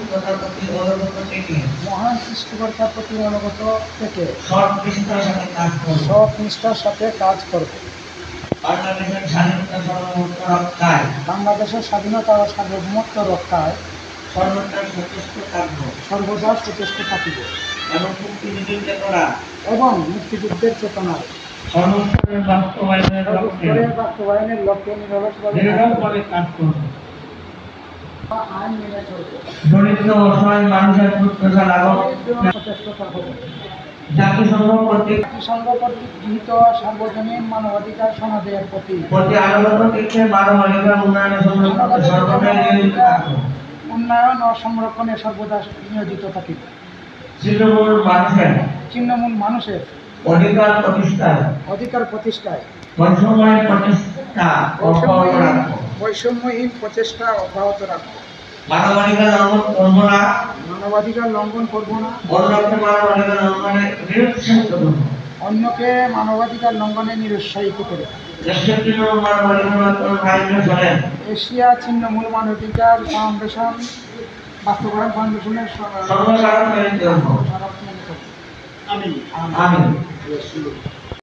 সৃষ্টিকর্তার প্রতি অনুগত থেকে মহান সৃষ্টিকর্তার প্রতি অনুগত থেকে সৎ নিষ্ঠার সাথে কাজ করব। সৎ নিষ্ঠার সাথে কাজ করব। বাংলাদেশের স্বাধীনতা সার্বভৌমত্ব রক্ষায় বাংলাদেশের স্বাধীনতা ও সার্বভৌমত্ব রক্ষায় সর্বদা সচেষ্ট থাকব সর্বদা সচেষ্ট থাকিব এবং মুক্তিযুদ্ধের চেতনা এবং মুক্তিযুদ্ধের চেতনায় সর্বস্তরের বাস্তবায়নের লক্ষ্যে নিরলসভাবে কাজ করব। আইন মেনে চলব। দরিদ্র অসহায় মানুষের প্রত্যাশা লাঘব সচেষ্ট থাকব। জাতিসংঘ কর্তৃক গৃহীত সার্বজনীন মানবাধিকার সনদের প্রতি আনুগত্য থেকে মানবাধিকার উন্নয়নে সর্বদা নিয়োজিত থাকব। উন্নয়ন ও সংরক্ষণে সর্বদা নিয়োজিত থাকিব। ছিন্নমূল মানুষের অধিকার প্রতিষ্ঠায় বৈষম্যহীন প্রচেষ্টা অব্যাহত রাখব। মানবাধিকার লঙ্ঘন করব না। অন্যকে মানবাধিকার লঙ্ঘনে নিরুৎসাহিত করে এশিয়া ছিন্নমূল মানবাধিকার ফাউন্ডেশন বাস্তবায়ন ফাউন্ডেশনের সর্বসাধারণ